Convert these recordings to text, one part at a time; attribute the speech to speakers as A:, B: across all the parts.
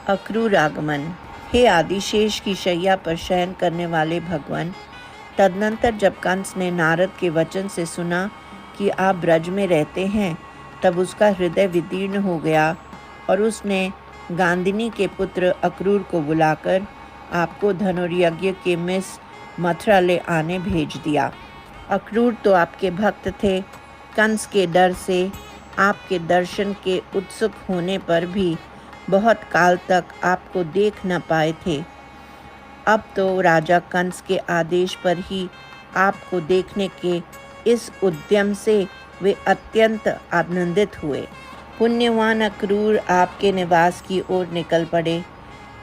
A: अक्रूर आगमन। हे आदिशेष की शैया पर शयन करने वाले भगवान, तदनंतर जब कंस ने नारद के वचन से सुना कि आप ब्रज में रहते हैं, तब उसका हृदय विदीर्ण हो गया और उसने गांदिनी के पुत्र अक्रूर को बुलाकर आपको धनुर्यज्ञ के मिस मथुरा ले आने भेज दिया। अक्रूर तो आपके भक्त थे, कंस के डर से आपके दर्शन के उत्सुक होने पर भी बहुत काल तक आपको देख न पाए थे। अब तो राजा कंस के आदेश पर ही आपको देखने के इस उद्यम से वे अत्यंत आनंदित हुए। पुण्यवान अक्रूर आपके निवास की ओर निकल पड़े।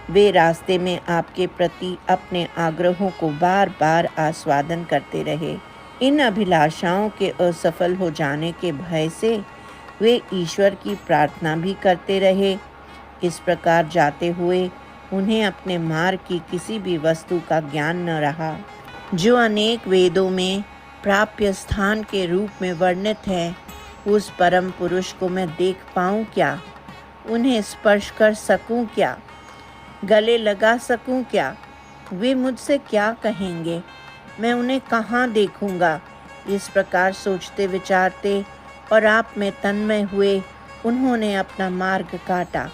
A: वे रास्ते में आपके प्रति अपने आग्रहों को बार बार आस्वादन करते रहे। इन अभिलाषाओं के असफल हो जाने के भय से वे ईश्वर की प्रार्थना भी करते रहे। इस प्रकार जाते हुए उन्हें अपने मार्ग की किसी भी वस्तु का ज्ञान न रहा। जो अनेक वेदों में प्राप्य स्थान के रूप में वर्णित है, उस परम पुरुष को मैं देख पाऊँ क्या? उन्हें स्पर्श कर सकूँ क्या? गले लगा सकूँ क्या? वे मुझसे क्या कहेंगे? मैं उन्हें कहाँ देखूँगा? इस प्रकार सोचते विचारते और आप में तन्मय हुए उन्होंने अपना मार्ग काटा।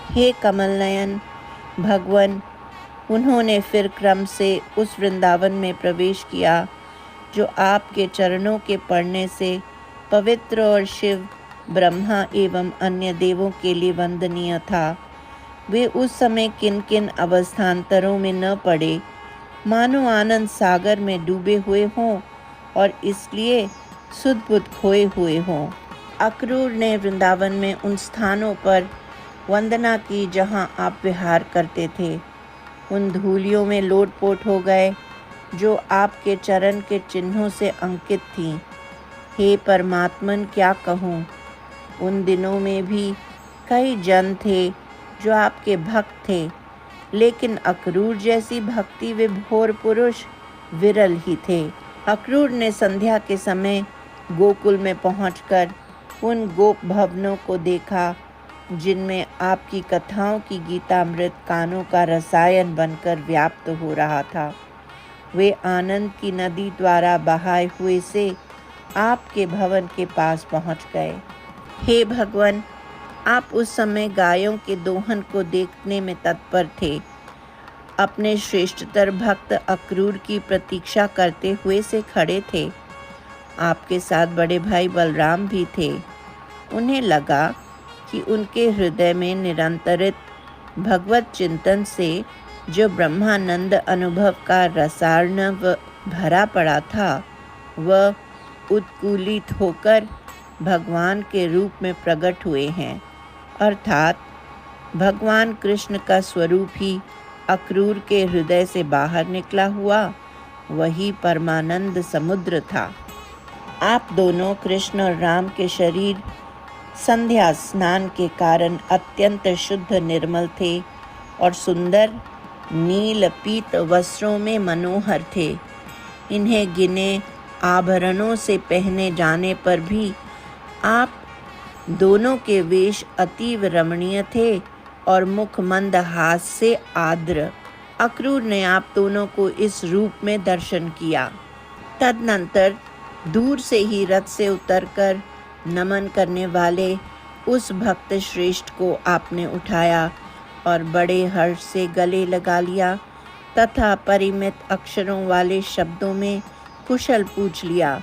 A: हे कमल नयन भगवन, उन्होंने फिर क्रम से उस वृंदावन में प्रवेश किया जो आपके चरणों के पड़ने से पवित्र और शिव, ब्रह्मा एवं अन्य देवों के लिए वंदनीय था। वे उस समय किन किन अवस्थांतरों में न पड़े, मानो आनंद सागर में डूबे हुए हों और इसलिए सुध बुध खोए हुए हों। अक्रूर ने वृंदावन में उन स्थानों पर वंदना की जहाँ आप विहार करते थे। उन धूलियों में लोटपोट हो गए जो आपके चरण के चिन्हों से अंकित थीं। हे परमात्मन, क्या कहूँ, उन दिनों में भी कई जन थे जो आपके भक्त थे, लेकिन अक्रूर जैसी भक्ति विभोर पुरुष विरल ही थे। अक्रूर ने संध्या के समय गोकुल में पहुंचकर उन गोप भवनों को देखा जिनमें आपकी कथाओं की गीतामृत कानों का रसायन बनकर व्याप्त हो रहा था। वे आनंद की नदी द्वारा बहाए हुए से आपके भवन के पास पहुंच गए। हे भगवान, आप उस समय गायों के दोहन को देखने में तत्पर थे। अपने श्रेष्ठतर भक्त अक्रूर की प्रतीक्षा करते हुए से खड़े थे। आपके साथ बड़े भाई बलराम भी थे। उन्हें लगा कि उनके हृदय में निरंतरित भगवत चिंतन से जो ब्रह्मानंद अनुभव का रसार्णव भरा पड़ा था, वह उत्कूलित होकर भगवान के रूप में प्रकट हुए हैं। अर्थात भगवान कृष्ण का स्वरूप ही अक्रूर के हृदय से बाहर निकला हुआ वही परमानंद समुद्र था। आप दोनों कृष्ण और राम के शरीर संध्या स्नान के कारण अत्यंत शुद्ध निर्मल थे और सुंदर नील पीत वस्त्रों में मनोहर थे। इन्हें गिने आभरणों से पहने जाने पर भी आप दोनों के वेश अतीव रमणीय थे और मुख मंद हास से आर्द्र। अक्रूर ने आप दोनों को इस रूप में दर्शन किया। तदनंतर दूर से ही रथ से उतरकर नमन करने वाले उस भक्त श्रेष्ठ को आपने उठाया और बड़े हर्ष से गले लगा लिया तथा परिमित अक्षरों वाले शब्दों में कुशल पूछ लिया।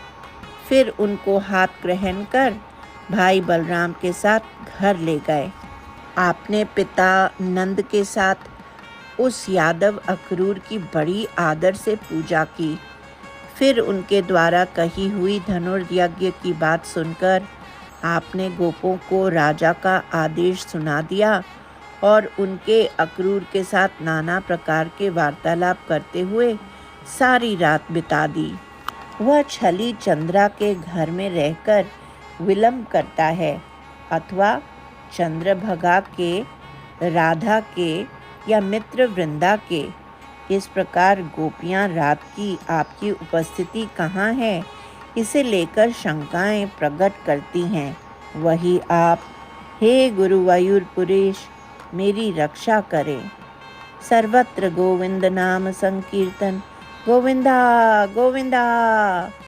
A: फिर उनको हाथ ग्रहण कर भाई बलराम के साथ घर ले गए। आपने पिता नंद के साथ उस यादव अक्रूर की बड़ी आदर से पूजा की। फिर उनके द्वारा कही हुई धनुर्यज्ञ की बात सुनकर आपने गोपों को राजा का आदेश सुना दिया और उनके अक्रूर के साथ नाना प्रकार के वार्तालाप करते हुए सारी रात बिता दी। वह छली चंद्रा के घर में रहकर विलंब करता है अथवा चंद्रभगा के, राधा के या मित्र वृंदा के। इस प्रकार गोपियां रात की आपकी उपस्थिति कहाँ है, इसे लेकर शंकाएं प्रकट करती हैं। वही आप, हे गुरुवायुर पुरेश, मेरी रक्षा करे। सर्वत्र गोविंद नाम संकीर्तन, गोविंदा गोविंदा।